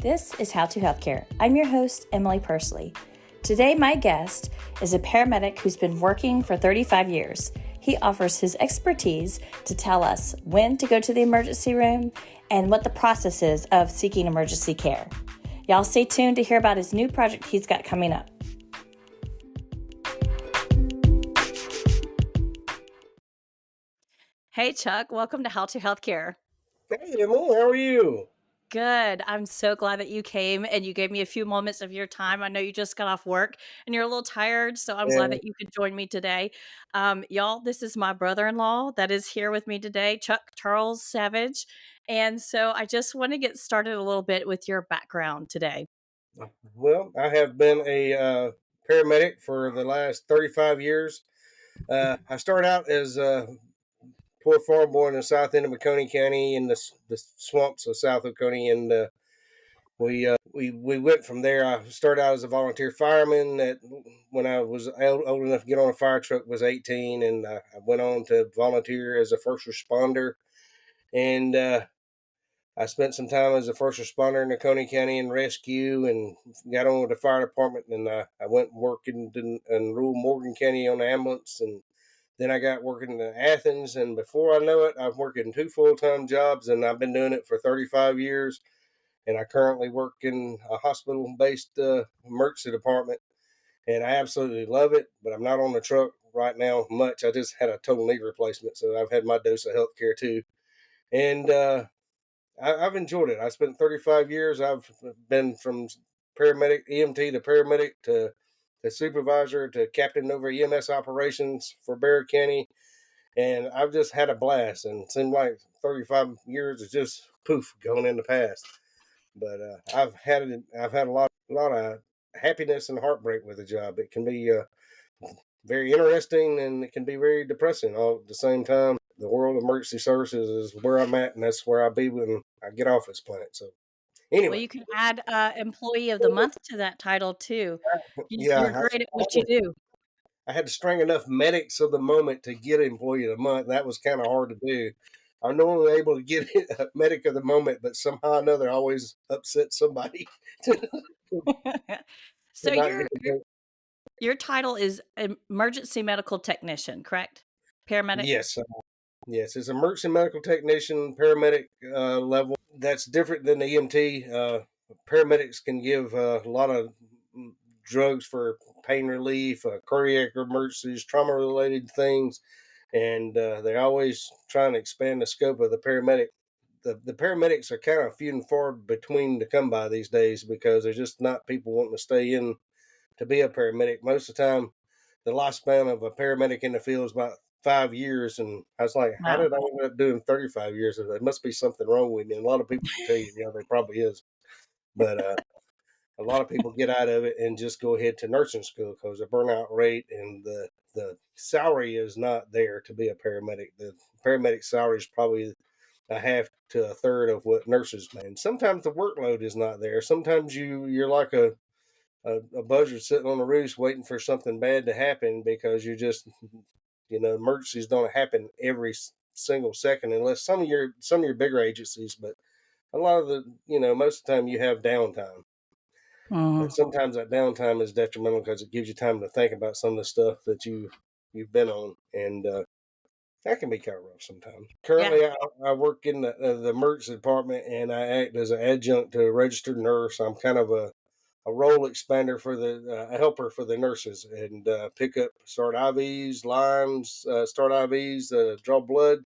This is How to Healthcare. I'm your host, Emily Pursley. Today, my guest is a paramedic who's been working for 35 years. He offers his expertise to tell us when to go to the emergency room and what the process is of seeking emergency care. Y'all stay tuned to hear about his new project he's got coming up. Hey, Chuck. Welcome to How to Healthcare. Hey, Emily, how are you? Good. I'm so glad that you came and you gave me a few moments of your time. I know you just got off work and you're a little tired, so I'm glad Yeah. that you could join me today. Y'all, this is my brother-in-law that is here with me today, Chuck Charles Savage. And so I just want to get started a little bit with your background today. Well, I have been a paramedic for the last 35 years. I started out as a poor farm boy in the south end of Maconie County in the swamps of South Oconee, and we went from there. I started out as a volunteer fireman. That when I was old enough to get on a fire truck was 18, and I went on to volunteer as a first responder. And I spent some time as a first responder in Coney County and rescue, and got on with the fire department. And I went working in rural Morgan County on the ambulance, and then I got working in Athens. And before I know it, I've worked in 2 full-time jobs, and I've been doing it for 35 years. And I currently work in a hospital-based emergency department, and I absolutely love it. But I'm not on the truck right now much. I just had a total knee replacement, so I've had my dose of healthcare too. And I've enjoyed it. I spent 35 years. I've been from paramedic, EMT to paramedic to supervisor to captain over EMS operations for Barrett County. And I've just had a blast, and it seemed like 35 years is just poof going in the past. But I've had a lot of happiness and heartbreak with the job. It can be very interesting, and it can be very depressing all at the same time. The world of emergency services is where I'm at, and that's where I'll be when I get off this planet. So, Well, anyway, you can add Employee of the Month to that title too. You're yeah, great at what you do. I had to string enough medics of the moment to get employee of the month. That was kind of hard to do. I'm normally able to get a medic of the moment, but somehow or another, I always upset somebody to So not your get the your vote. your title is emergency medical technician, correct? Paramedic? Yes, yes, it's emergency medical technician, paramedic level. That's different than the EMT. Paramedics can give a lot of drugs for pain relief, cardiac emergencies, trauma related things, and they're always trying to expand the scope of the paramedic. The paramedics are kind of few and far between to come by these days because there's just not people wanting to stay in to be a paramedic. Most of the time, the lifespan of a paramedic in the field is about 5 years. And I was like, how Wow. did I end up doing 35 years? There must be something wrong with me. And a lot of people can tell you, there probably is. But a lot of people get out of it and just go ahead to nursing school because the burnout rate and the salary is not there to be a paramedic. The paramedic salary is probably a half to a third of what nurses make. And sometimes the workload is not there. Sometimes you're like a buzzard sitting on the roost waiting for something bad to happen because you just emergencies don't happen every single second unless some of your bigger agencies, but a lot of the most of the time you have downtime. Mhm. But sometimes that downtime is detrimental because it gives you time to think about some of the stuff that you've been on, and that can be kind of rough sometimes. Yeah. Currently, I work in the emergency department, and I act as an adjunct to a registered nurse. I'm kind of a role expander for a helper for the nurses, and pick up, start IVs, lines, start IVs, draw blood,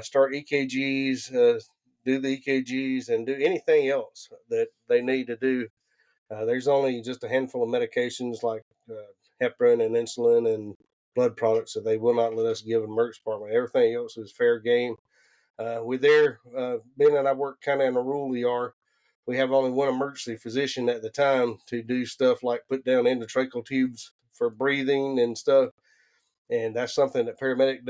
start EKGs, do the EKGs, and do anything else that they need to do. There's only just a handful of medications like heparin and insulin and blood products that they will not let us give in the emergency department. Everything else is fair game. Being that I work kind of in a rural ER, we have only one emergency physician at the time to do stuff like put down endotracheal tubes for breathing and stuff. And that's something that paramedic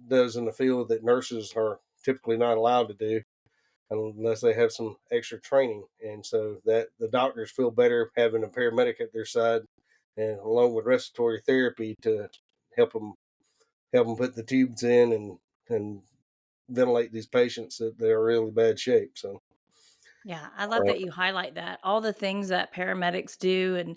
does in the field that nurses are typically not allowed to do unless they have some extra training. And so that the doctors feel better having a paramedic at their side, and along with respiratory therapy to help them put the tubes in and ventilate these patients that they're in really bad shape. So Yeah, I love Uh, that you highlight that. All the things that paramedics do, and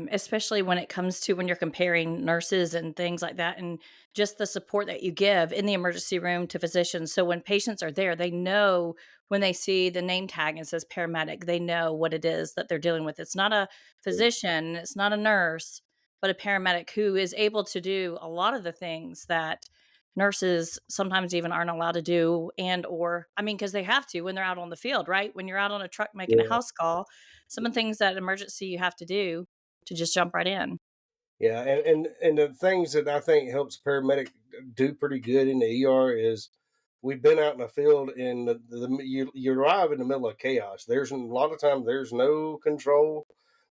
especially when it comes to when you're comparing nurses and things like that, and just the support that you give in the emergency room to physicians. So when patients are there, they know when they see the name tag and says paramedic, they know what it is that they're dealing with. It's not a physician, it's not a nurse, but a paramedic who is able to do a lot of the things that nurses sometimes even aren't allowed to do, and or I mean, because they have to when they're out on the field, right? When you're out on a truck making a yeah, house call, some of the things that emergency you have to do to just jump right in. yeah, and the things that I think helps paramedic do pretty good in the ER is we've been out in the field and you arrive in the middle of chaos. There's a lot of times there's no control.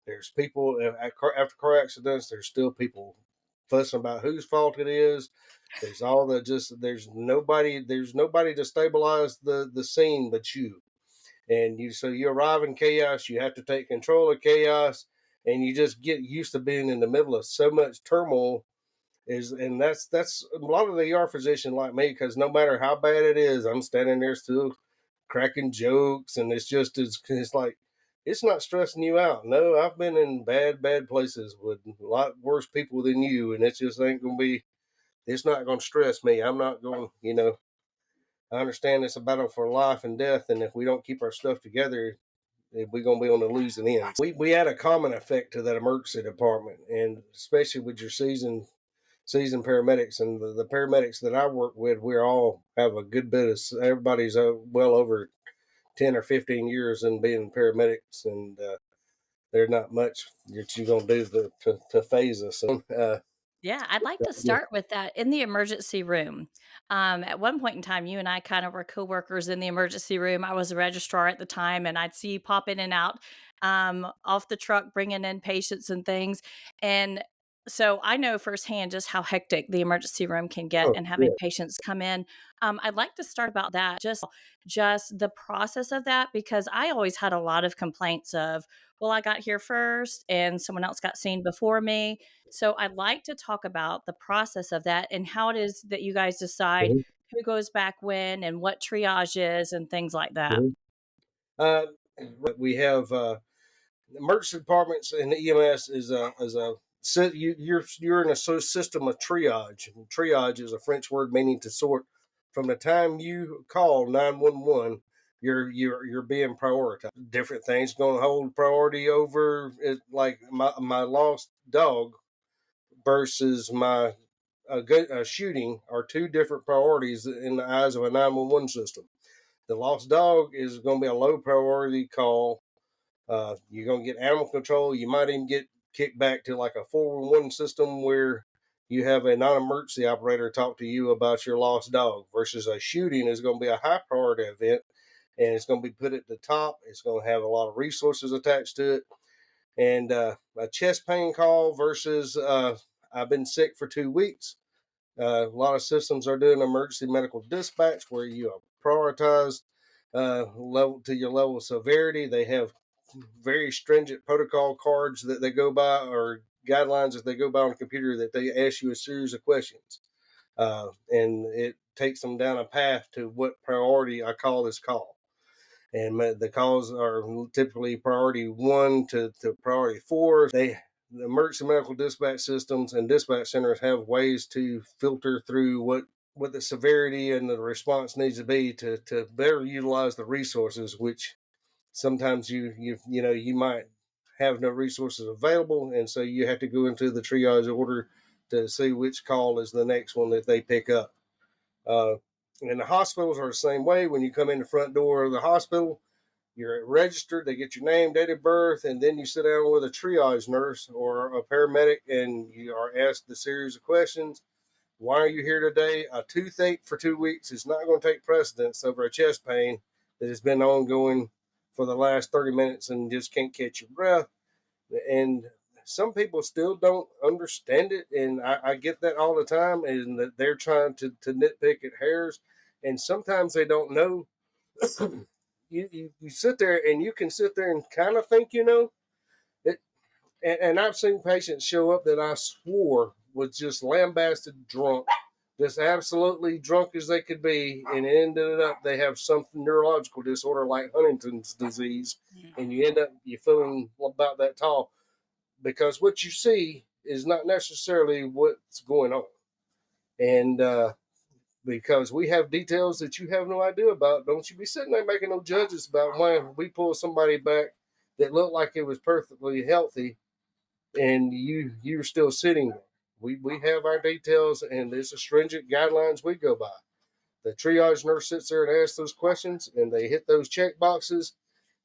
There's people after car accidents. There's still people fussing about whose fault it is. There's all the just there's nobody to stabilize the scene but you. And you arrive in chaos. You have to take control of chaos, and you just get used to being in the middle of so much turmoil. That's a lot of the ER physician like me, because no matter how bad it is, I'm standing there still cracking jokes, and it's like it's not stressing you out. No, I've been in bad places with a lot worse people than you, and it just ain't gonna be. It's not gonna stress me. I'm not going. I understand it's a battle for life and death, and if we don't keep our stuff together, we're going to be on the losing end. We had a common effect to that emergency department, and especially with your seasoned paramedics and the paramedics that I work with, we all have a good bit of everybody's well over 10 or 15 years in being paramedics, and there's not much that you're going to do to phase us. Yeah, I'd like to Yeah. start with that in the emergency room. At one point in time, you and I kind of were coworkers in the emergency room. I was a registrar at the time, and I'd see you pop in and out off the truck, bringing in patients and things. And so I know firsthand just how hectic the emergency room can get, Oh, and having yeah. patients come in. I'd like to start about that, just the process of that, because I always had a lot of complaints of, well, I got here first, and someone else got seen before me, so I'd like to talk about the process of that and how it is that you guys decide Mhm, who goes back when and what triage is and things like that. mhm. Uh, we have emergency departments and the EMS is a you're in a system of triage. Triage is a French word meaning to sort. From the time you call 911, you're being prioritized. Different things going to hold priority over it, like my lost dog versus my a shooting are two different priorities in the eyes of a 911 system. The lost dog is going to be a low priority call. You're going to get animal control. You might even get kicked back to like a 411 system where you have a non-emergency operator talk to you about your lost dog, versus a shooting is going to be a high priority event, and it's going to be put at the top. It's going to have a lot of resources attached to it. And a chest pain call versus I've been sick for 2 weeks. A lot of systems are doing emergency medical dispatch where you are prioritized level to your level of severity. They have very stringent protocol cards that they go by, or guidelines that they go by on the computer, that they ask you a series of questions. And it takes them down a path to what priority I call this call. And the calls are typically priority 1 to priority 4. The emergency medical dispatch systems and dispatch centers have ways to filter through what the severity and the response needs to be to better utilize the resources, which sometimes you might have no resources available, and so you have to go into the triage order to see which call is the next one that they pick up. uh, and the hospitals are the same way. When you come in the front door of the hospital, you're registered, they get your name, date of birth, and then you sit down with a triage nurse or a paramedic, and you are asked a series of questions. Why are you here today? A toothache for 2 weeks is not going to take precedence over a chest pain that has been ongoing for the last 30 minutes and just can't catch your breath. And some people still don't understand it. And I get that all the time, and that they're trying to nitpick at hairs. And sometimes they don't know. You sit there and you can sit there and kind of think it. And I've seen patients show up that I swore was just lambasted drunk, just absolutely drunk as they could be, and it ended up they have some neurological disorder like Huntington's disease, and you end up you feeling about that tall because what you see is not necessarily what's going on, and because we have details that you have no idea about. Don't you be sitting there making no judges about why we pull somebody back that looked like it was perfectly healthy, and you're still sitting there. We have our details, and there's a stringent guidelines we go by. The triage nurse sits there and asks those questions, and they hit those check boxes.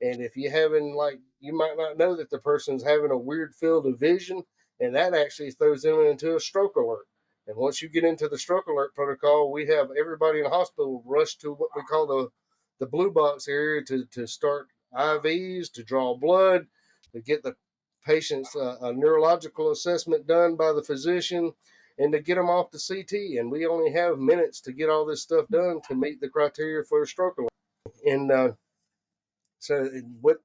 And if you having like you might not know that the person's having a weird field of vision, and that actually throws them into a stroke alert. And once you get into the stroke alert protocol, we have everybody in the hospital rush to what we call the blue box area to start IVs, to draw blood, to get the patient's a neurological assessment done by the physician, and to get them off the CT. And we only have minutes to get all this stuff done to meet the criteria for a stroke alert. And so what,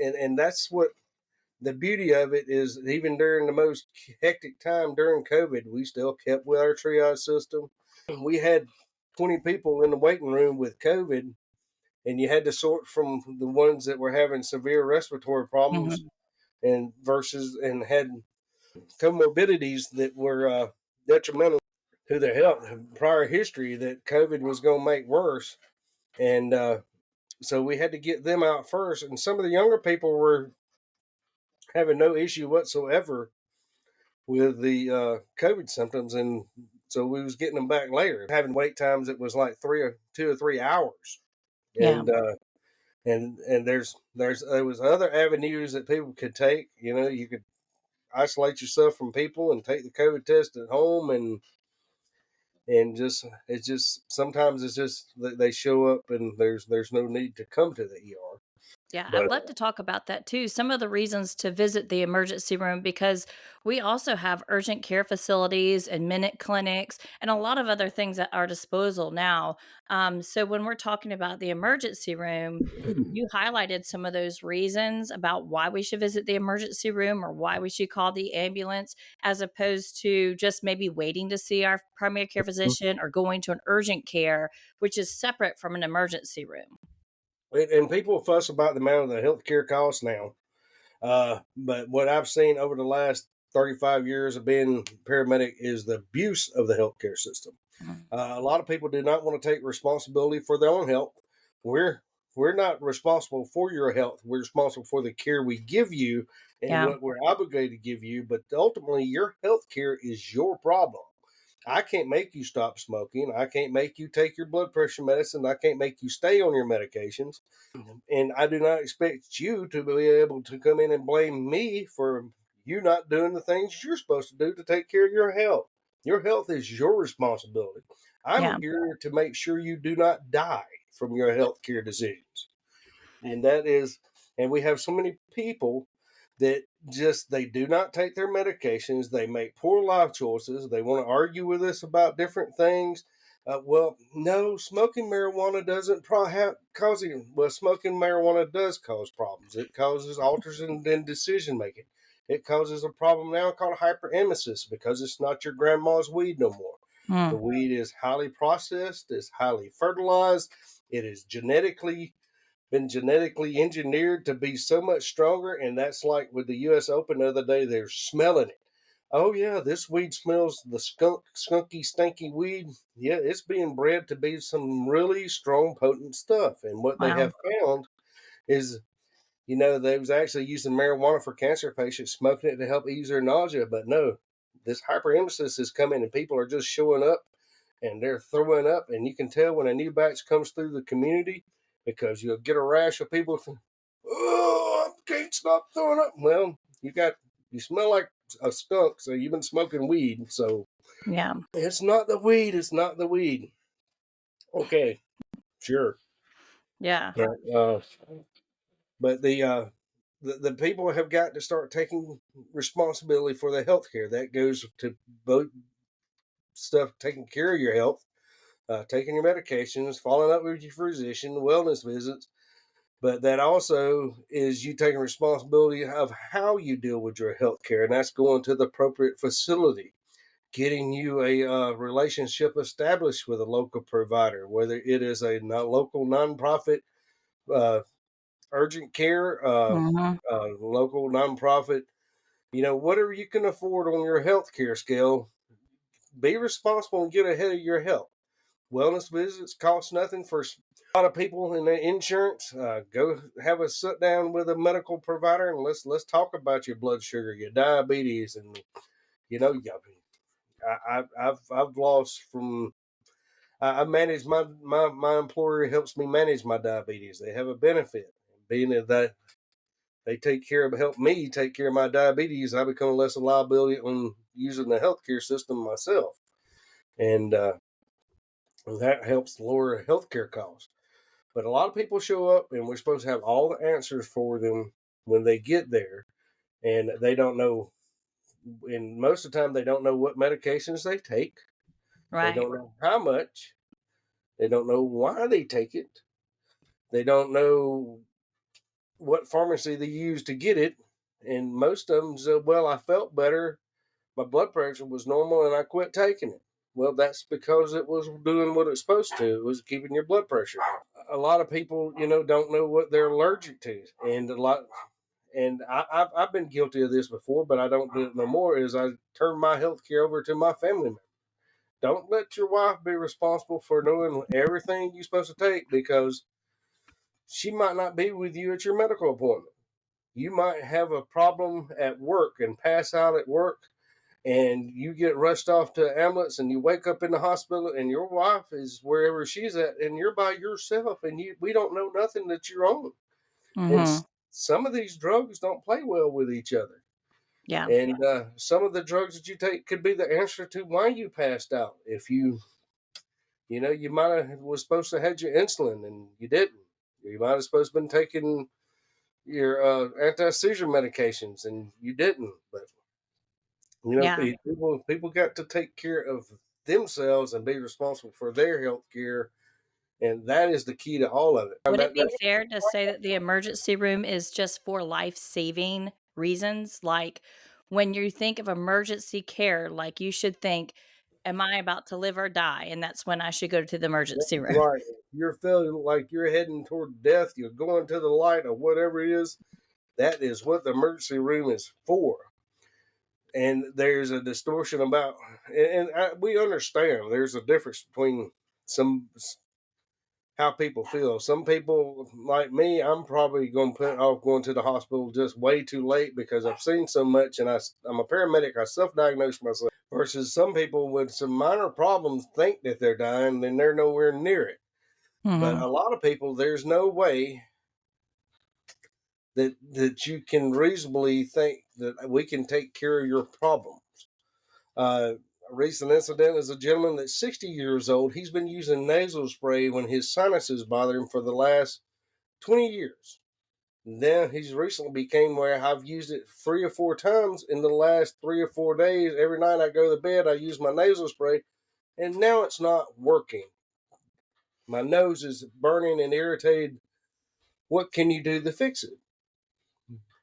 and that's what the beauty of it is. Even during the most hectic time during COVID, we still kept with our triage system. We had 20 people in the waiting room with COVID, and you had to sort from the ones that were having severe respiratory problems Mm-hmm. and versus and had comorbidities that were detrimental to their health, prior history that COVID was going to make worse. And so we had to get them out first. And some of the younger people were having no issue whatsoever with the COVID symptoms. And so we was getting them back later, having wait times that was like 2 or 3 hours. Yeah. And and there was other avenues that people could take. You know, you could isolate yourself from people and take the COVID test at home, and just it's just sometimes it's just that they show up and there's no need to come to the ER. Yeah, I'd But love to talk about that too. Some of the reasons to visit the emergency room, because we also have urgent care facilities and minute clinics and a lot of other things at our disposal now. So when we're talking about the emergency room, you highlighted some of those reasons about why we should visit the emergency room or why we should call the ambulance, as opposed to just maybe waiting to see our primary care physician or going to an urgent care, which is separate from an emergency room. and people fuss about the amount of the healthcare costs now. But what I've seen over the last 35 years of being paramedic is the abuse of the healthcare system. Mhm. A lot of people do not want to take responsibility for their own health. We're we're not responsible for your health. We're responsible for the care we give you and Yeah, what we're obligated to give you. But ultimately, your health care is your problem. I can't make you stop smoking. I can't make you take your blood pressure medicine. I can't make you stay on your medications. And I do not expect you to be able to come in and blame me for you not doing the things you're supposed to do to take care of your health. Your health is your responsibility. I'm yeah, here to make sure you do not die from your health care decisions. And that is, and we have so many people that just they do not take their medications. They make poor life choices. They want to argue with us about different things. Well, no, smoking marijuana doesn't have causing. Well, smoking marijuana does cause problems. It causes alters in decision making. It causes a problem now called hyperemesis because it's not your grandma's weed no more. The mm, weed is highly processed. It's highly fertilized. It is genetically been genetically engineered to be so much stronger. And that's like with the US Open the other day, they're smelling it. Oh yeah, this weed smells the skunky, stinky weed. Yeah, it's being bred to be some really strong, potent stuff. And what they wow, have found is, they was actually using marijuana for cancer patients, smoking it to help ease their nausea. But no, this hyperemesis is coming, and people are just showing up and they're throwing up. And you can tell when a new batch comes through the community because you'll get a rash of people. Oh, I can't stop throwing up. Well, you smell like a skunk, so you've been smoking weed. So yeah, it's not the weed. It's not the weed. Okay, sure. yeah, But, but the people have got to start taking responsibility for their health care. That goes to both stuff, taking care of your health, taking your medications, following up with your physician, wellness visits. But that also is you taking responsibility of how you deal with your health care, and that's going to the appropriate facility. getting you a relationship established with a local provider, whether it is a local nonprofit uh, urgent care, Hmm. local nonprofit, whatever you can afford on your healthcare scale. Be responsible and get ahead of your health. Wellness visits cost nothing for a lot of people in the insurance. Go have a sit down with a medical provider and let's talk about your blood sugar, your diabetes, and you know, I've lost from. I manage my employer helps me manage my diabetes. They have a benefit being that they take care of help me take care of my diabetes. I become less a liability on using the healthcare system myself, and that helps lower healthcare costs. But a lot of people show up, and we're supposed to have all the answers for them when they get there, and they don't know. And most of the time, they don't know what medications they take. They Right. don't know how much. They don't know why they take it. They don't know what pharmacy they use to get it. And most of them say, well, I felt better. My blood pressure was normal and I quit taking it. Well, that's because it was doing what it's supposed to. It was keeping your blood pressure down. A lot of people, don't know what they're allergic to. And I've been guilty of this before, but I don't do it no more, is I turn my health care over to my family member. Don't let your wife be responsible for knowing everything you're supposed to take, because she might not be with you at your medical appointment. You might have a problem at work and pass out at work, and you get rushed off to an ambulance and you wake up in the hospital and your wife is wherever she's at and you're by yourself, and we don't know nothing that you're on. And Hmm. some of these drugs don't play well with each other. Yeah. And some of the drugs that you take could be the answer to why you passed out. If you might have was supposed to have your insulin and you didn't. You might have supposed to been taking your anti-seizure medications and you didn't. But Yeah. people got to take care of themselves and be responsible for their health care, and that is the key to all of it. Would it be fair to say that the emergency room is just for life-saving reasons? Like, when you think of emergency care, like, you should think, "Am I about to live or die?" And that's when I should go to the emergency room. Right, if you're feeling like you're heading toward death, you're going to the light or whatever it is. That is what the emergency room is for. And there's a distortion about, we understand there's a difference between some how people feel. Some people like me, I'm probably going to put off going to the hospital just way too late because I've seen so much, and I'm a paramedic. I self-diagnose myself. Versus some people with some minor problems think that they're dying, then they're nowhere near it. But Mhm. a lot of people, there's no way that you can reasonably think that we can take care of your problems. A recent incident is a gentleman that's 60 years old. He's been using nasal spray when his sinuses bother him for the last 20 years. Then he's recently became where I've used it 3 or 4 times in the last 3 or 4 days. Every night I go to bed, I use my nasal spray, and now it's not working. My nose is burning and irritated. What can you do to fix it?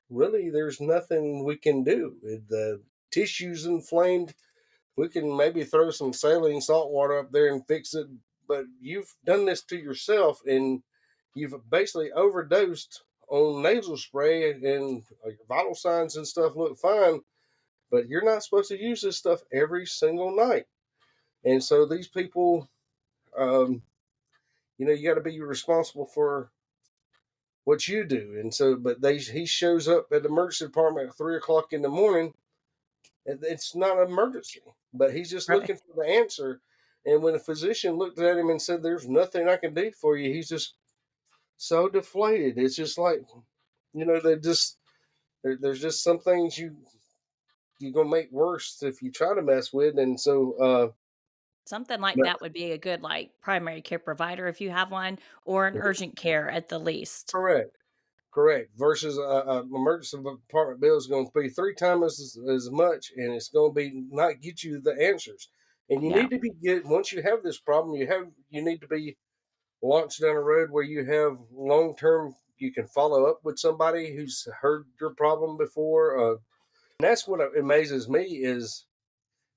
Really, there's nothing we can do. The tissue's inflamed. We can maybe throw some saline salt water up there and fix it, but you've done this to yourself, and you've basically overdosed on nasal spray, and your vital signs and stuff look fine, but you're not supposed to use this stuff every single night. And so these people, um, you got to be responsible for what you do. And so, but he shows up at the emergency department at 3 o'clock in the morning. It's not an emergency, but he's just Right. looking for the answer. And when the physician looked at him and said, "There's nothing I can do for you," he's just so deflated. It's just like, they just there's just some things you're gonna make worse if you try to mess with. And so, Something like but that would be a good, like, primary care provider if you have one, or an urgent care at the least. correct, correct. Versus a emergency department bill is going to be 3 times as much, and it's going to be not get you the answers. And you Yeah. need to be get once you have this problem, you need to be launched down a road where you have long term. You can follow up with somebody who's heard your problem before. And that's what amazes me is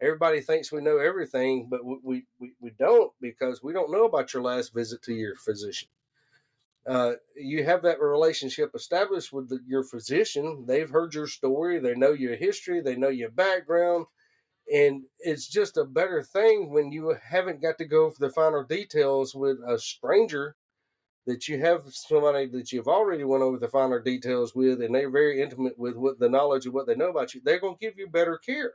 everybody thinks we know everything, but we don't, because we don't know about your last visit to your physician. You have that relationship established with your physician. They've heard your story, they know your history, they know your background, and it's just a better thing when you haven't got to go for the finer details with a stranger, that you have somebody that you've already went over the finer details with, and they're very intimate with what the knowledge of what they know about you. They're going to give you better care,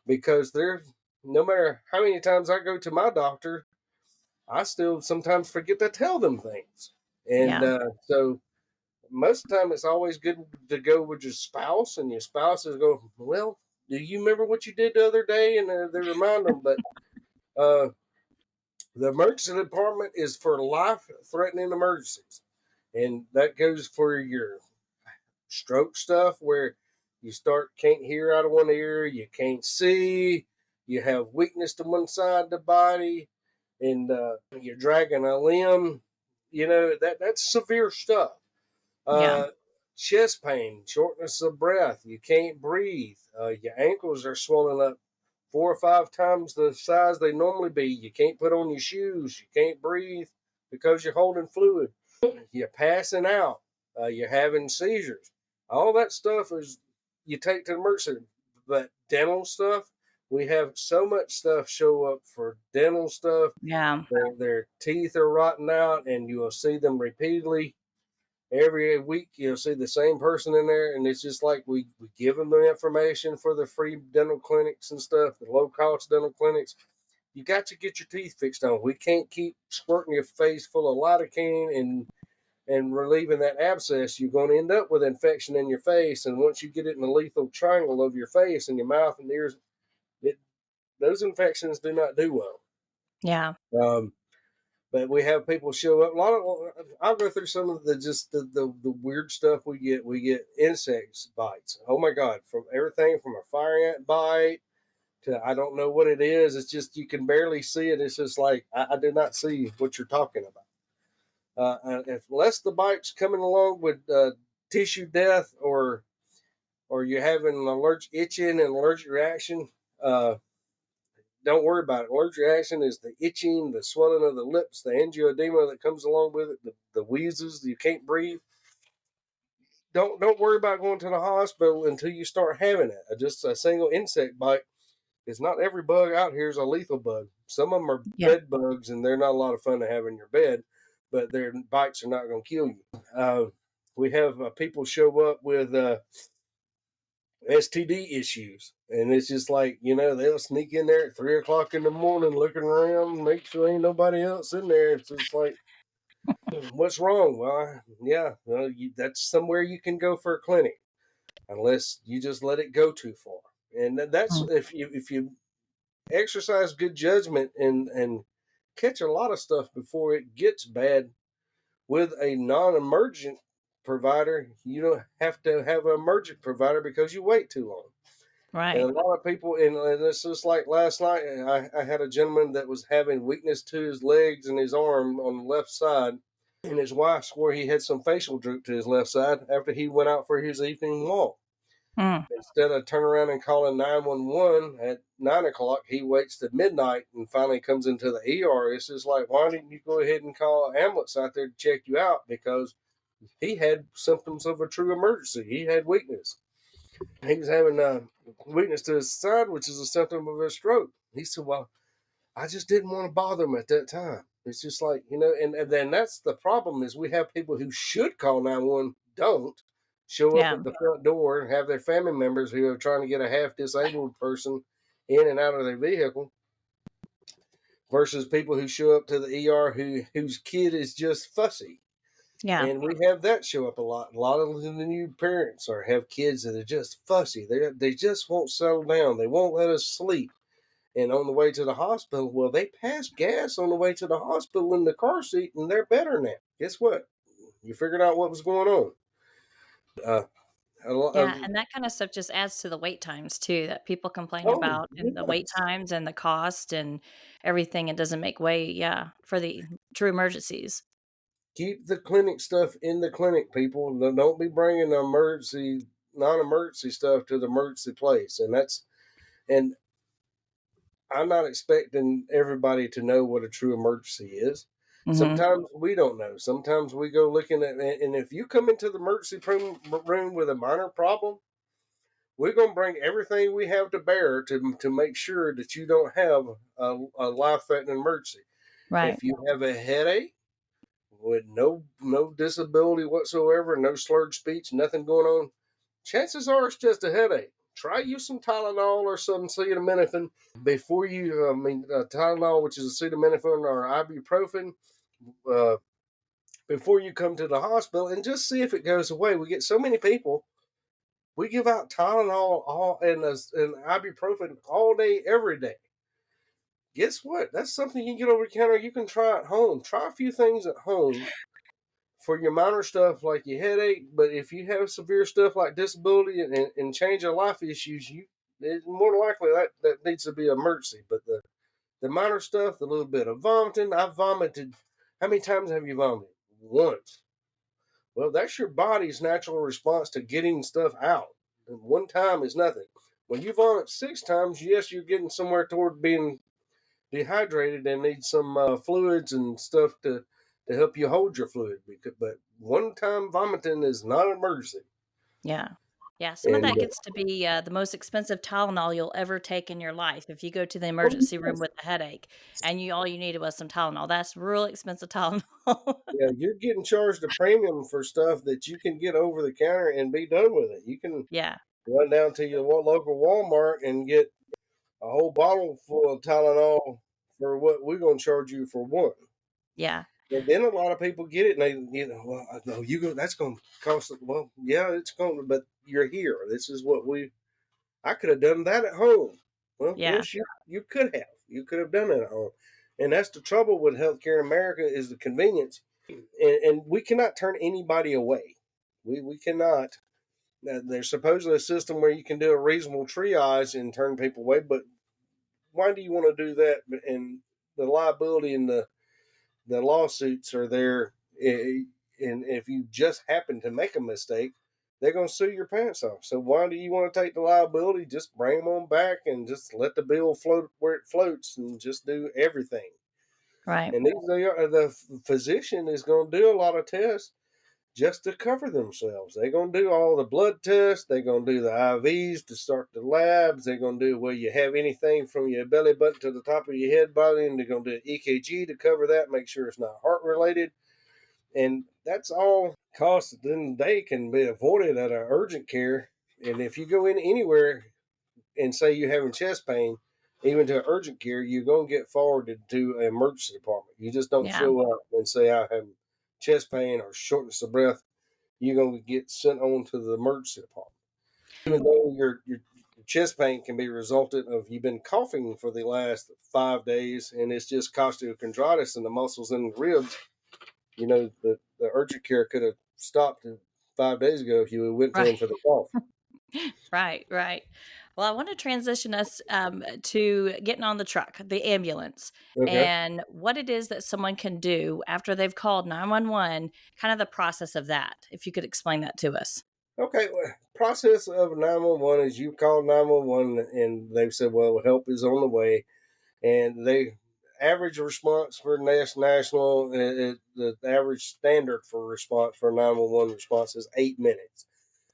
because they're, no matter how many times I go to my doctor, I still sometimes forget to tell them things. And Yeah. so most of the time it's always good to go with your spouse, and your spouse is go, well, do you remember what you did the other day? And they remind them. But uh, the emergency department is for life threatening emergencies. And that goes for your stroke stuff, where you start can't hear out of one ear, you can't see, you have weakness to one side of the body, and you're dragging a limb. That's severe stuff. Yeah. Uh, Chest pain, shortness of breath, you can't breathe, your ankles are swollen up 4 or 5 times the size they normally be. You can't put on your shoes, you can't breathe because you're holding fluid, you're passing out, you're having seizures. All that stuff is you take to the emergency. But dental stuff, we have so much stuff show up for dental stuff. Yeah. Their teeth are rotting out, and you will see them repeatedly. Every week, you'll see the same person in there, and it's just like we give them the information for the free dental clinics and stuff, the low cost dental clinics. You got to get your teeth fixed on. We can't keep squirting your face full of lidocaine and relieving that abscess. You're going to end up with infection in your face, and once you get it in the lethal triangle of your face and your mouth and ears, it, those infections do not do well. Yeah. Um, but we have people show up. A lot of I'll go through some of the weird stuff we get. We get insects bites. Oh my God! From everything from a fire ant bite to I don't know what it is. It's just you can barely see it. It's just like I do not see what you're talking about. Unless the bite's coming along with tissue death, or you're having an allergic itching and allergic reaction, uh, don't worry about it. Allergic reaction is the itching, the swelling of the lips, the angioedema that comes along with it, the wheezes, you can't breathe. Don't worry about going to the hospital until you start having it. Just a single insect bite is not every bug out here is a lethal bug. Some of them are Yeah. bed bugs, and they're not a lot of fun to have in your bed, but their bites are not going to kill you. We have people show up with STD issues. And it's just like, they'll sneak in there at 3 o'clock in the morning looking around, make sure ain't nobody else in there. It's just like, what's wrong? Well, that's somewhere you can go for a clinic, unless you just let it go too far. And that's Mm. if you exercise good judgment and catch a lot of stuff before it gets bad with a non-emergent provider. You don't have to have an emergent provider because you wait too long. And Right. a lot of people, and it's just like last night, I had a gentleman that was having weakness to his legs and his arm on the left side, and his wife swore he had some facial droop to his left side after he went out for his evening walk. Mm. Instead of turning around and calling 911 at 9 o'clock, he waits to midnight and finally comes into the ER. It's just like, why didn't you go ahead and call an ambulance out there to check you out? Because he had symptoms of a true emergency. He had weakness. He was having weakness to his side, which is a symptom of a stroke. He said, well, I just didn't want to bother him at that time. It's just like, and then that's the problem is we have people who should call 911 don't show up Yeah. at the front door and have their family members who are trying to get a half disabled person in and out of their vehicle, versus people who show up to the ER whose kid is just fussy. Yeah. And we have that show up a lot. A lot of the new parents have kids that are just fussy. They just won't settle down. They won't let us sleep. And on the way to the hospital, well, they passed gas on the way to the hospital in the car seat, and they're better now. Guess what? You figured out what was going on. Uh, Yeah, and that kind of stuff just adds to the wait times too that people complain oh, about, and the wait yes. times and the cost and everything. It doesn't make way, yeah, for the true emergencies. Keep the clinic stuff in the clinic, people. Don't be bringing the non-emergency stuff to the emergency place. And I'm not expecting everybody to know what a true emergency is. Hmm. Sometimes we don't know. Sometimes we go looking at, and if you come into the emergency room with a minor problem, we're going to bring everything we have to bear to make sure that you don't have a life threatening emergency. Right. If you have a headache with no disability whatsoever, no slurred speech, nothing going on, chances are it's just a headache. Try use some Tylenol or some acetaminophen before you. Tylenol, which is acetaminophen or ibuprofen, uh, before you come to the hospital, and just see if it goes away. We get so many people. We give out Tylenol and ibuprofen all day, every day. Guess what? That's something you can get over the counter. You can try at home. Try a few things at home for your minor stuff like your headache. But if you have severe stuff like disability and change of life issues, it's more likely that needs to be an emergency. But the minor stuff, the little bit of vomiting, I've vomited. How many times have you vomited? Once. Well, that's your body's natural response to getting stuff out. And one time is nothing. When you vomit 6 times, yes, you're getting somewhere toward being dehydrated and need some fluids and stuff to help you hold your fluid. But one time vomiting is not an emergency. Yeah. Yeah, some of And that gets to be, the most expensive Tylenol you'll ever take in your life. If you go to the oh, emergency room yes. with a headache and all you needed was some Tylenol, that's real expensive Tylenol. Yeah, you're getting charged a premium for stuff that you can get over the counter and be done with it. You can Yeah, run down to your local Walmart and get a whole bottle full of Tylenol for what we're going to charge you for one. yeah, And then a lot of people get it and well, no, you go, that's going to cost, well, yeah, it's going to, but you're here. This is what I could have done that at home. Well, yeah, yes, you could have. You could have done it at home. And that's the trouble with healthcare in America is the convenience. And we cannot turn anybody away. We cannot. There's supposedly a system where you can do a reasonable triage and turn people away, but why do you want to do that? And the liability and the lawsuits are there. And if you just happen to make a mistake, they're going to sue your pants off. So why do you want to take the liability? Just bring them on back and just let the bill float where it floats and just do everything. right, And the physician is going to do a lot of tests just to cover themselves. They're going to do all the blood tests. They're going to do the IVs to start the labs. They're going to do where you have anything from your belly button to the top of your head body, and they're going to do an EKG to cover that, make sure it's not heart related. And that's all costs that then they can be avoided at an urgent care. And if you go in anywhere and say you're having chest pain, even to urgent care, you're going to get forwarded to an emergency department. You just don't yeah, show up and say, I have chest pain or shortness of breath. You're going to get sent on to the emergency department. Even though your chest pain can be resultant of you've been coughing for the last 5 days and it's just costochondritis in the muscles in the ribs, the urgent care could have stopped 5 days ago if you went to right. him for the cough. Right, right. Well, I want to transition us to getting on the truck, the ambulance, Okay. and what it is that someone can do after they've called 911, kind of the process of that. If you could explain that to us. Okay. Well, process of 911 is you call 911 and they've said, well, help is on the way. And they average response for national, the average standard for response for 911 response is 8 minutes.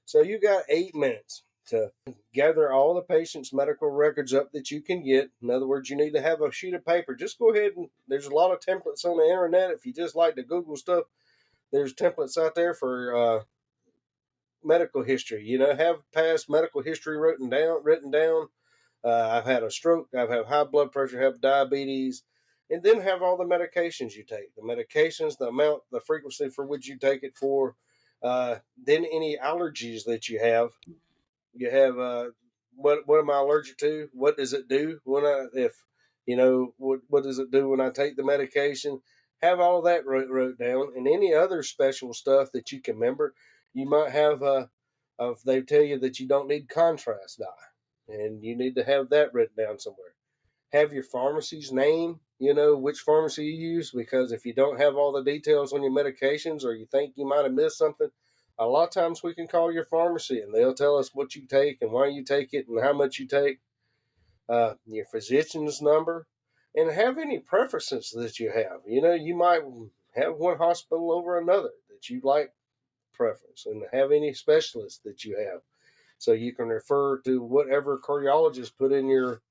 So you got 8 minutes to gather all the patient's medical records up that you can get. In other words, you need to have a sheet of paper. Just go ahead and there's a lot of templates on the internet. If you just like to Google stuff, there's templates out there for medical history. Have past medical history written down. I've had a stroke. I've had high blood pressure. Have diabetes, and then have all the medications you take. The medications, the amount, the frequency for which you take it for. Then any allergies that you have. You have what am I allergic to? What does it do when what does it do when I take the medication? Have all that wrote down, and any other special stuff that you can remember. You might have if they tell you that you don't need contrast dye, and you need to have that written down somewhere. Have your pharmacy's name, which pharmacy you use, because if you don't have all the details on your medications or you think you might have missed something, a lot of times we can call your pharmacy and they'll tell us what you take and why you take it and how much you take. your physician's number, and have any preferences that you have. You might have one hospital over another that you like preference, and have any specialists that you have. So you can refer to whatever cardiologist put in your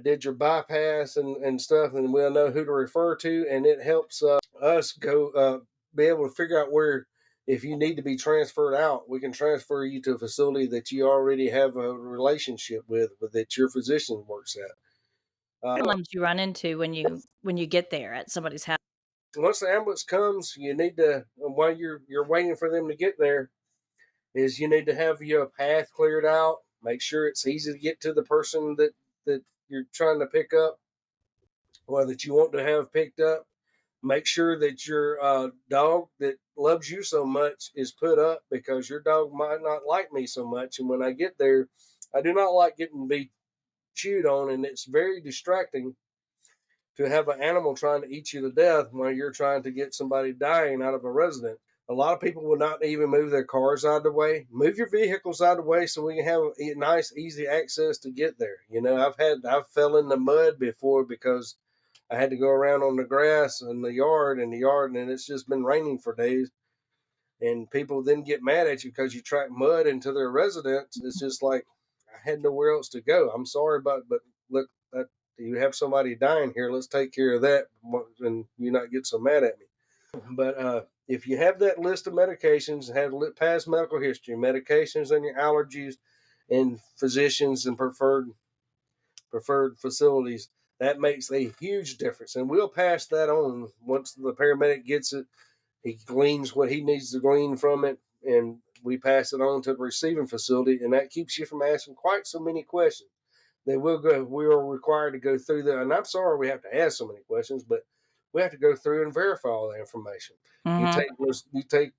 did your bypass and stuff, and we'll know who to refer to, and it helps us go be able to figure out where. If you need to be transferred out, we can transfer you to a facility that you already have a relationship with that your physician works at. Problems you run into when you get there at somebody's house? Once the ambulance comes, you need to while you're waiting for them to get there, is you need to have your path cleared out. Make sure it's easy to get to the person that you're trying to pick up, or that you want to have picked up. Make sure that your dog that loves you so much is put up, because your dog might not like me so much. And when I get there, I do not like getting be chewed on, and it's very distracting to have an animal trying to eat you to death while you're trying to get somebody dying out of a resident. A lot of people will not even move their cars out of the way. Move your vehicles out of the way so we can have a nice, easy access to get there. I've fell in the mud before because I had to go around on the grass in the yard, and it's just been raining for days. And people then get mad at you because you track mud into their residence. It's just like, I had nowhere else to go. I'm sorry but look, you have somebody dying here. Let's take care of that, and you not get so mad at me. But if you have that list of medications, have past medical history, medications and your allergies, and physicians and preferred facilities, that makes a huge difference. And we'll pass that on once the paramedic gets it. He gleans what he needs to glean from it, and we pass it on to the receiving facility, and that keeps you from asking quite so many questions. We are required to go through and I'm sorry we have to ask so many questions, but we have to go through and verify all the information. You Mhm. take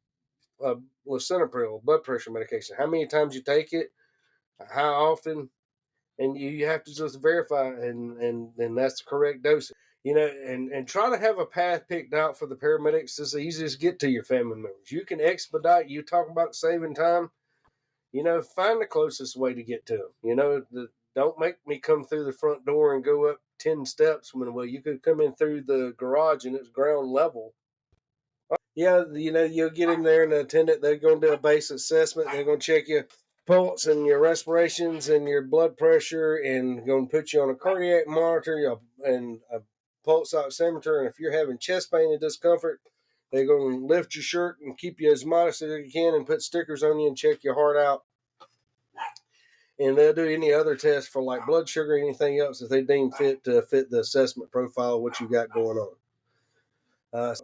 lisinopril, blood pressure medication. How many times you take it? How often? And you have to just verify, and that's the correct dosage. And try to have a path picked out for the paramedics as easy as get to your family members. You can expedite. You talk about saving time. Find the closest way to get to them. Don't make me come through the front door and go up 10 steps well, you could come in through the garage and it's ground level. Yeah, you'll get in there, and the attendant, they're going to do a base assessment. They're going to check your pulse and your respirations and your blood pressure, and going to put you on a cardiac monitor and a pulse oximeter. And if you're having chest pain and discomfort, they're going to lift your shirt and keep you as modest as they can and put stickers on you and check your heart out. And they'll do any other test for like blood sugar or anything else that they deem fit to fit the assessment profile of what you got going on. Uh,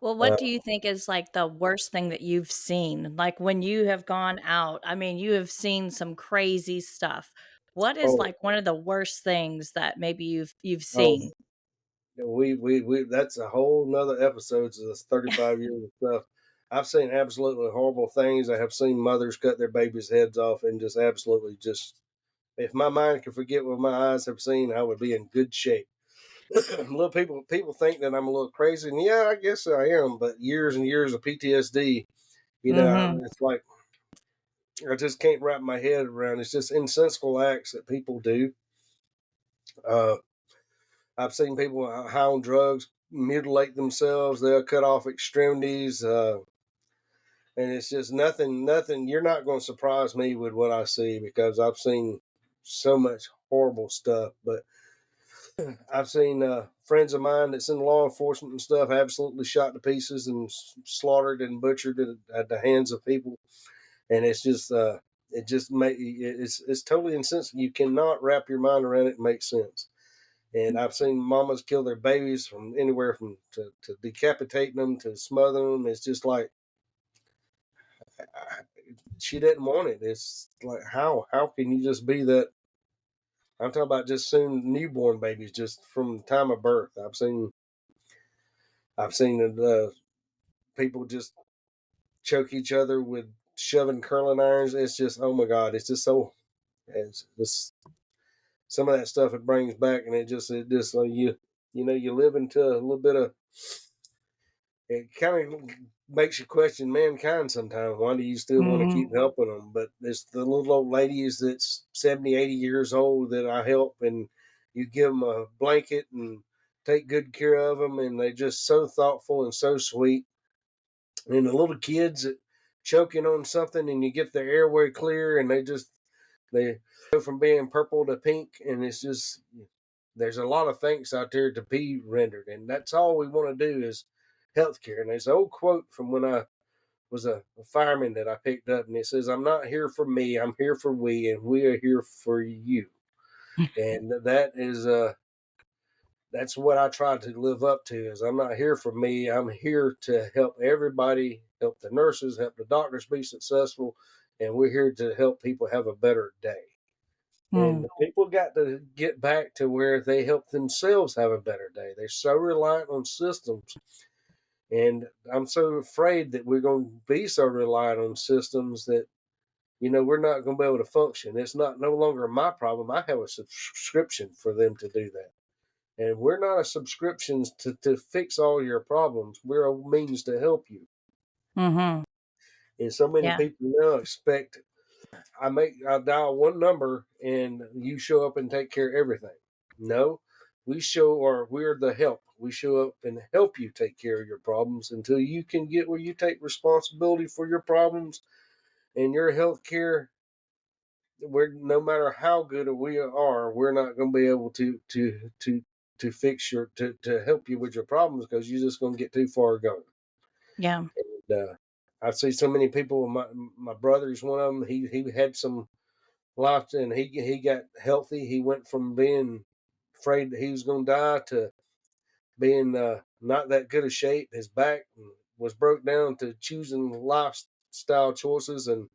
Well, what do you think is, like, the worst thing that you've seen? Like, when you have gone out, I mean, you have seen some crazy stuff. What is, oh, like, one of the worst things that maybe you've oh, seen? we that's a whole nother episode of this 35 years of stuff. I've seen absolutely horrible things. I have seen mothers cut their babies' heads off, and just absolutely just, if my mind could forget what my eyes have seen, I would be in good shape. Little people think that I'm a little crazy, and yeah, I guess I am. But years and years of PTSD, Mhm. it's like I just can't wrap my head around. It's just insensible acts that people do. Uh, I've seen people high on drugs mutilate themselves. They'll cut off extremities, and it's just nothing. Nothing. You're not going to surprise me with what I see, because I've seen so much horrible stuff. But I've seen friends of mine that's in law enforcement and stuff absolutely shot to pieces and slaughtered and butchered at the hands of people, and it just it's totally insensitive. You cannot wrap your mind around it and make sense. And I've seen mamas kill their babies from anywhere from to decapitating them to smothering them. It's just like, she didn't want it. It's like, how can you just be that? I'm talking about just soon newborn babies, just from the time of birth. I've seen people just choke each other with shoving curling irons. It's just, oh my god, it's just so. It's just some of that stuff it brings back, and it just you live into a little bit of it kind of makes you question mankind sometimes. Why do you still want to Hmm. keep helping them? But it's the little old ladies that's 70, 80 years old that I help, and you give them a blanket and take good care of them, and they're just so thoughtful and so sweet. And the little kids that choking on something, and you get their airway clear, and they go from being purple to pink, and it's just there's a lot of thanks out there to be rendered, and that's all we want to do is healthcare. And there's an old quote from when I was a fireman that I picked up, and it says, "I'm not here for me, I'm here for we, and we are here for you." And that's what I try to live up to. Is I'm not here for me, I'm here to help everybody, help the nurses, help the doctors be successful, and we're here to help people have a better day. And Mm. people got to get back to where they help themselves have a better day. They're so reliant on systems. And I'm so afraid that we're going to be so reliant on systems that, we're not going to be able to function. It's not no longer my problem. I have a subscription for them to do that. And we're not a subscription to fix all your problems. We're a means to help you. Hmm. And so many Yeah. people now expect I dial one number and you show up and take care of everything. No, we're the help. We show up and help you take care of your problems until you can get where you take responsibility for your problems and your health care. We're no matter how good we are, we're not going to be able to fix to help you with your problems because you're just going to get too far gone. Yeah. And I see so many people. My brother's one of them. He had some life, and he got healthy. He went from being afraid that he was going to die to being not that good of shape. His back was broke down to choosing lifestyle choices, and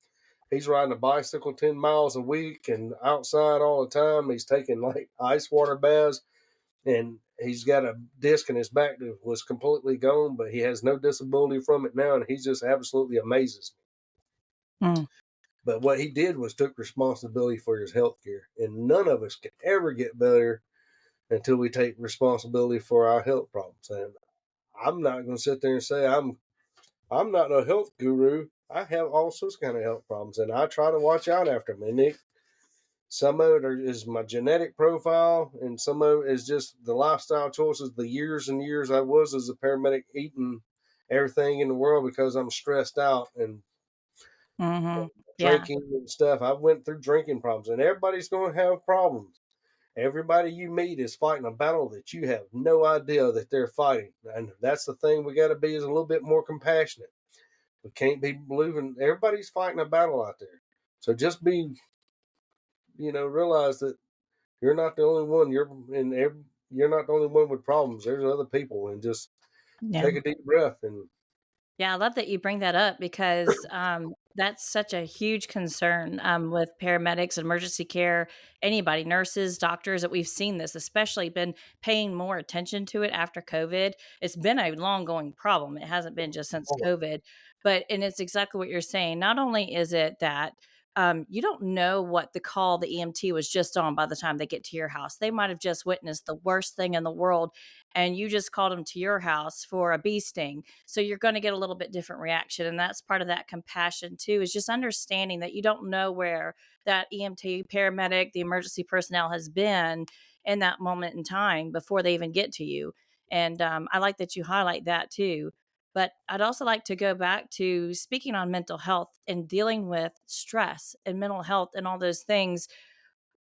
he's riding a bicycle 10 miles a week and outside all the time. He's taking like ice water baths, and he's got a disc in his back that was completely gone, but he has no disability from it now, and he just absolutely amazes me. Mm. But what he did was took responsibility for his health care. And none of us can ever get better until we take responsibility for our health problems. And I'm not going to sit there and say I'm not a health guru. I have all sorts of kind of health problems, and I try to watch out after them. And some of it is my genetic profile, and some of it is just the lifestyle choices, the years and years I was as a paramedic eating everything in the world because I'm stressed out and Hmm. Yeah. drinking and stuff. I went through drinking problems, and everybody's going to have problems. Everybody you meet is fighting a battle that you have no idea that they're fighting, and that's the thing we got to be is a little bit more compassionate. We can't be believing everybody's fighting a battle out there. So just be, realize that you're not the only one. You're not the only one with problems. There's other people, and just Yeah. take a deep breath and Yeah, I love that you bring that up because that's such a huge concern with paramedics, emergency care, anybody, nurses, doctors, that we've seen this, especially been paying more attention to it after COVID. It's been a long going problem. It hasn't been just since COVID, and it's exactly what you're saying. Not only is it that you don't know what the call the EMT was just on by the time they get to your house. They might have just witnessed the worst thing in the world, and you just called them to your house for a bee sting, so you're going to get a little bit different reaction. And that's part of that compassion too, is just understanding that you don't know where that EMT, paramedic, the emergency personnel has been in that moment in time before they even get to you. And I like that you highlight that too. But I'd also like to go back to speaking on mental health and dealing with stress and mental health and all those things.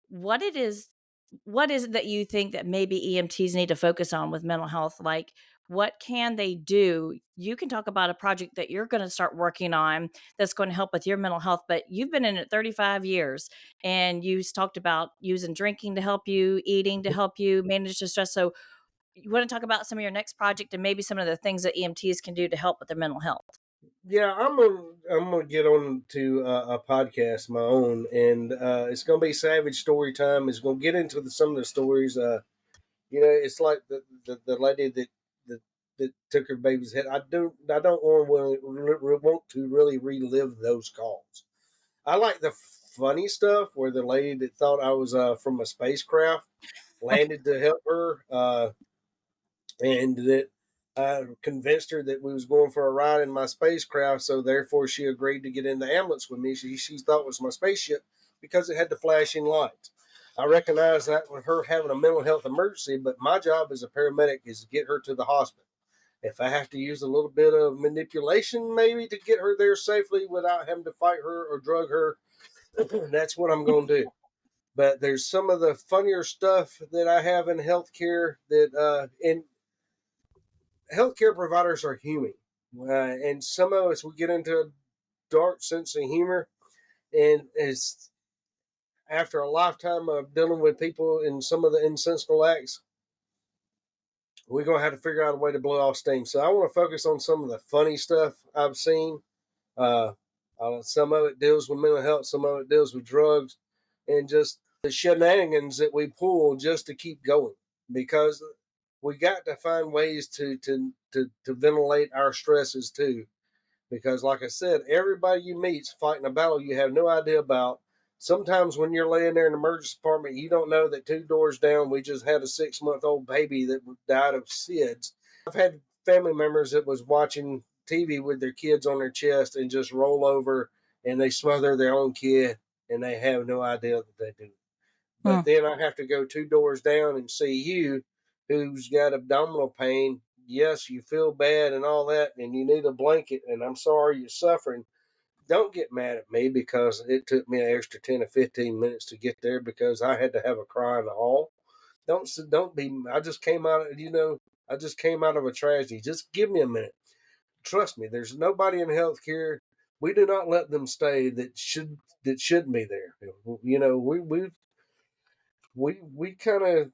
What it is, what is it that you think that maybe EMTs need to focus on with mental health? Like, what can they do? You can talk about a project that you're going to start working on that's going to help with your mental health, but you've been in it 35 years and you talked about using drinking to help you, eating to help you manage the stress. So, you want to talk about some of your next project and maybe some of the things that EMTs can do to help with their mental health? yeah, I'm gonna get on to a podcast of my own, and it's gonna be Savage Story Time. It's gonna get into some of the stories. It's like the lady that that took her baby's head. I don't want to really relive those calls. I like the funny stuff where the lady that thought I was from a spacecraft landed to help her, and that I convinced her that we was going for a ride in my spacecraft, so therefore she agreed to get in the ambulance with me. She thought it was my spaceship because it had the flashing lights. I recognize that with her having a mental health emergency, but my job as a paramedic is to get her to the hospital. If I have to use a little bit of manipulation, maybe to get her there safely without having to fight her or drug her, that's what I'm going to do. But there's some of the funnier stuff that I have in healthcare and healthcare providers are human. And some of us, we get into a dark sense of humor. And it's after a lifetime of dealing with people in some of the insensible acts, we're going to have to figure out a way to blow off steam. So I want to focus on some of the funny stuff I've seen. Uh, some of it deals with mental health, some of it deals with drugs, and just the shenanigans that we pull just to keep going. Because we got to find ways to ventilate our stresses too. Because, like I said, everybody you meet's fighting a battle you have no idea about. Sometimes when you're laying there in the emergency department, you don't know that 2 doors down, we just had a 6-month-old baby that died of SIDS. I've had family members that was watching TV with their kids on their chest and just roll over and they smother their own kid and they have no idea that they do. But then I have to go 2 doors down and see you who's got abdominal pain. Yes, you feel bad and all that, and you need a blanket, and I'm sorry you're suffering. Don't get mad at me because it took me an extra 10 or 15 minutes to get there because I had to have a cry in the hall. Don't be, I just came out of, I just came out of a tragedy. Just give me a minute. Trust me, there's nobody in healthcare. We do not let them stay that shouldn't be there. We kind of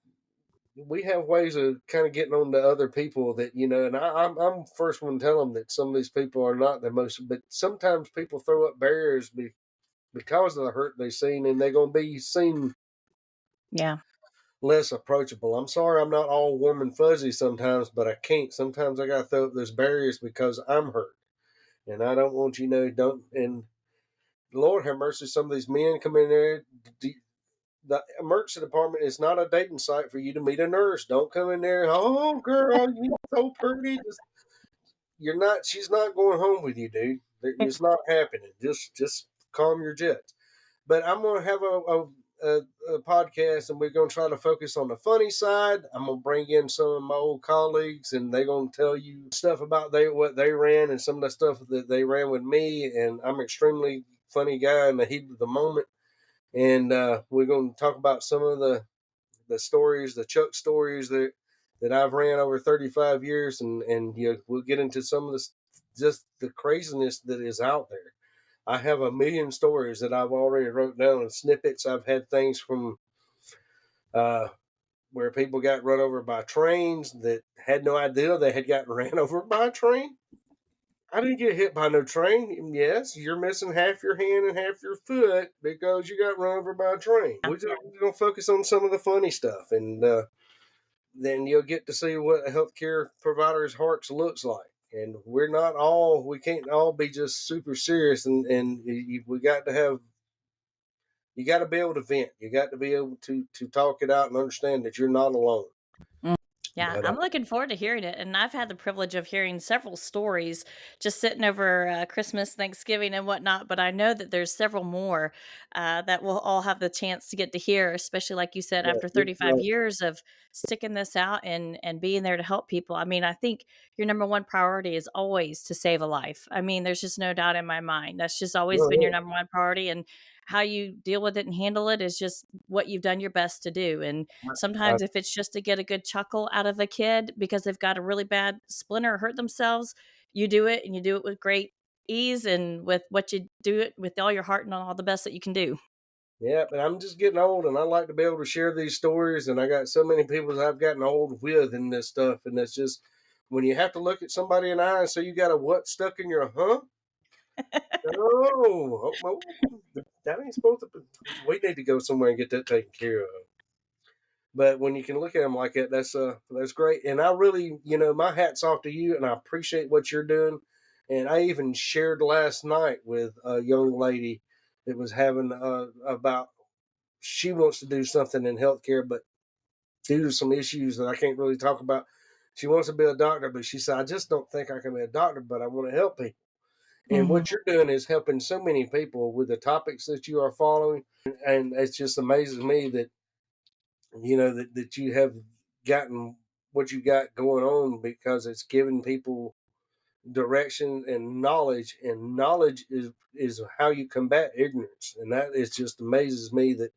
we have ways of kind of getting on to other people that and I'm first one to tell them that some of these people are not the most, but sometimes people throw up barriers because of the hurt they've seen, and they're going to be seen Yeah. less approachable. I'm sorry, I'm not all warm and fuzzy sometimes, but I can't. Sometimes I got to throw up those barriers because I'm hurt, and I don't want don't. And Lord have mercy, some of these men come in there. The emergency department is not a dating site for you to meet a nurse. Don't come in there. Oh, girl, you're so pretty. You're not. She's not going home with you, dude. It's not happening. Just calm your jets. But I'm going to have a podcast, and we're going to try to focus on the funny side. I'm going to bring in some of my old colleagues, and they're going to tell you stuff about what they ran and some of the stuff that they ran with me. And I'm an extremely funny guy in the heat of the moment. And we're going to talk about some of the stories, the Chuck stories that I've ran over 35 years, and we'll get into some of this, just the craziness that is out there. I have a million stories that I've already wrote down in snippets. I've had things from uh, where people got run over by trains that had no idea they had gotten ran over by a train. I didn't get hit by no train. Yes, you're missing half your hand and half your foot because you got run over by a train. We're going to focus on some of the funny stuff, and then you'll get to see what a healthcare provider's hearts looks like. And we can't all be just super serious, and we got to have, you got to be able to vent. You got to be able to talk it out and understand that you're not alone. Yeah, But I'm looking forward to hearing it. And I've had the privilege of hearing several stories just sitting over Christmas, Thanksgiving, and whatnot. But I know that there's several more that we'll all have the chance to get to hear, especially like you said, after you're 35 right. years of sticking this out and being there to help people. I mean, I think your number one priority is always to save a life. I mean, there's just no doubt in my mind. That's just always No, been your no. number one priority. And how you deal with it and handle it is just what you've done your best to do. And I, sometimes if it's just to get a good chuckle out of a kid because they've got a really bad splinter or hurt themselves, you do it, and you do it with great ease and with what you do it with all your heart and all the best that you can do. yeah, but I'm just getting old, and I like to be able to share these stories. And I got so many people that I've gotten old with in this stuff, and it's just when you have to look at somebody in the eye and say you got a what stuck in your Oh, that ain't supposed to. We need to go somewhere and get that taken care of. But when you can look at them like that, that's great. And I really, my hat's off to you, and I appreciate what you're doing. And I even shared last night with a young lady that was having about she wants to do something in healthcare, but due to some issues that I can't really talk about, She wants to be a doctor, but she said, I just don't think I can be a doctor, but I want to help people. And Mm-hmm. what you're doing is helping so many people with the topics that you are following. And it just amazes me that, that you have gotten what you got going on, because it's giving people direction and knowledge. And knowledge is how you combat ignorance. And that is just amazes me that,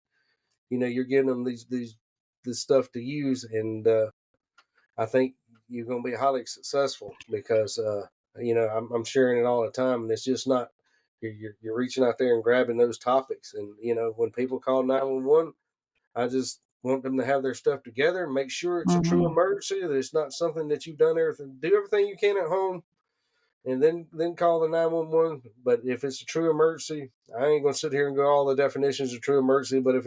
you're giving them this stuff to use. And I think you're going to be highly successful, because I'm sharing it all the time, and it's just not you're reaching out there and grabbing those topics. And when people call 911, I just want them to have their stuff together and make sure it's a true Mm-hmm. emergency, that it's not something that you've done do everything you can at home, and then call the 911. But if it's a true emergency, I ain't gonna sit here and go all the definitions of true emergency. But if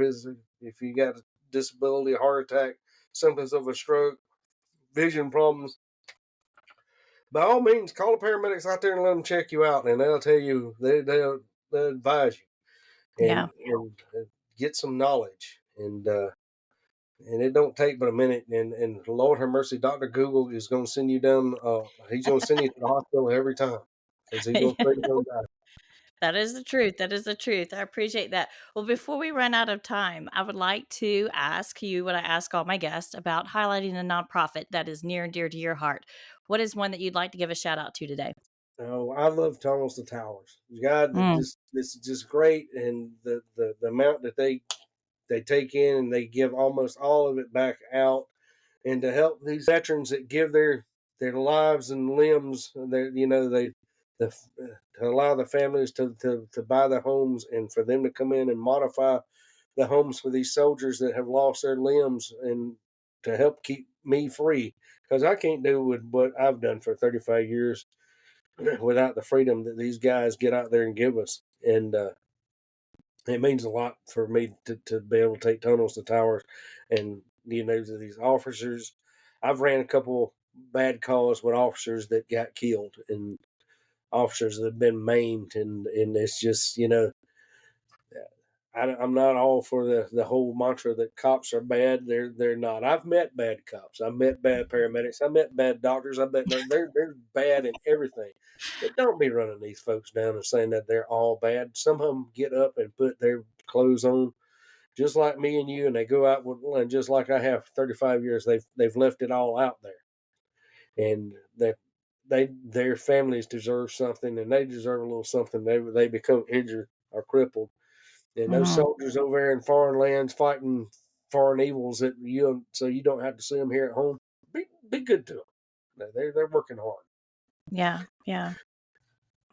you got a disability, a heart attack, symptoms of a stroke, vision problems, by all means, call the paramedics out there and let them check you out, and they'll tell you, they'll advise you, Yeah. and get some knowledge. And it don't take but a minute. And Lord have mercy, Dr. Google is going to send you down. He's going to send you to the hospital every time, because he's going to say you're going to die. That is the truth. That is the truth. I appreciate that. Well, before we run out of time, I would like to ask you what I ask all my guests about highlighting a nonprofit that is near and dear to your heart. What is one that you'd like to give a shout out to today? Oh, I love Tunnels to Towers. God, Mm. this is just great. And the amount that they take in, and they give almost all of it back out, and to help these veterans that give their lives and limbs, the, to allow the families to buy the homes, and for them to come in and modify the homes for these soldiers that have lost their limbs, and to help keep me free, because I can't do with what I've done for 35 years without the freedom that these guys get out there and give us. And it means a lot for me to be able to take Tunnels to Towers. And to these officers, I've ran a couple bad calls with officers that got killed, and officers that have been maimed. And it's just, I'm not all for the whole mantra that cops are bad. They're not. I've met bad cops. I've met bad paramedics. I met bad doctors. I bet they're bad in everything. But don't be running these folks down and saying that they're all bad. Some of them get up and put their clothes on, just like me and you, and they go out with, and just like I have for 35 years, they've left it all out there. And their families deserve something, and they deserve a little something. They become injured or crippled, and those Hmm. soldiers over there in foreign lands fighting foreign evils, so you don't have to see them here at home. Be good to them. They're working hard. Yeah. Yeah.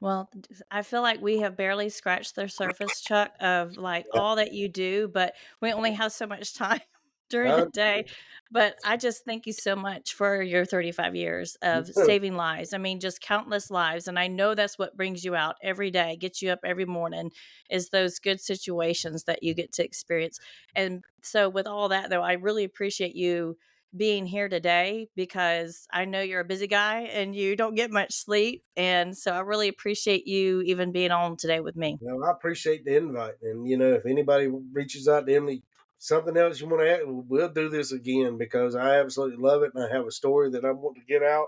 Well, I feel like we have barely scratched the surface, Chuck, of like all that you do, but we only have so much time during the I, day. But I just thank you so much for your 35 years of saving lives. I mean, just countless lives. And I know that's what brings you out every day, gets you up every morning, is those good situations that you get to experience. And so, with all that, though, I really appreciate you being here today, because I know you're a busy guy and you don't get much sleep. And so I really appreciate you even being on today with me. I appreciate the invite, and if anybody reaches out to Emily, something else you want to add, we'll do this again, because I absolutely love it, and I have a story that I want to get out,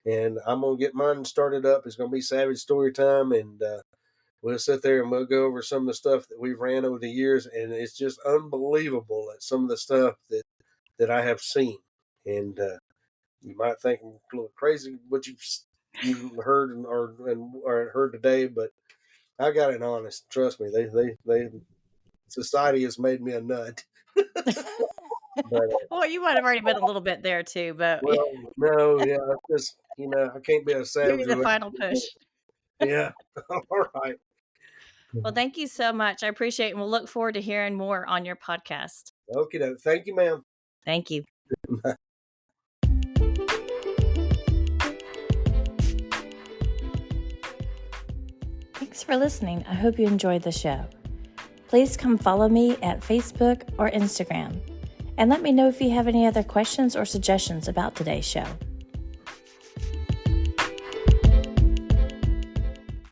and I'm gonna get mine started up. It's gonna be Savage Story Time, and we'll sit there and we'll go over some of the stuff that we've ran over the years, and it's just unbelievable at some of the stuff that I have seen. And you might think I'm a little crazy what you heard or heard today, but I got it honest. Trust me, they society has made me a nut. But Well, you might have already been a little bit there too, but well, no, yeah, it's just I can't be a give you savage the with final it. push. Yeah, all right. Well, thank you so much. I appreciate it. And we'll look forward to hearing more on your podcast. Okay, thank you, ma'am. Thank you. Thanks for listening. I hope you enjoyed the show. Please come follow me at Facebook or Instagram, and let me know if you have any other questions or suggestions about today's show.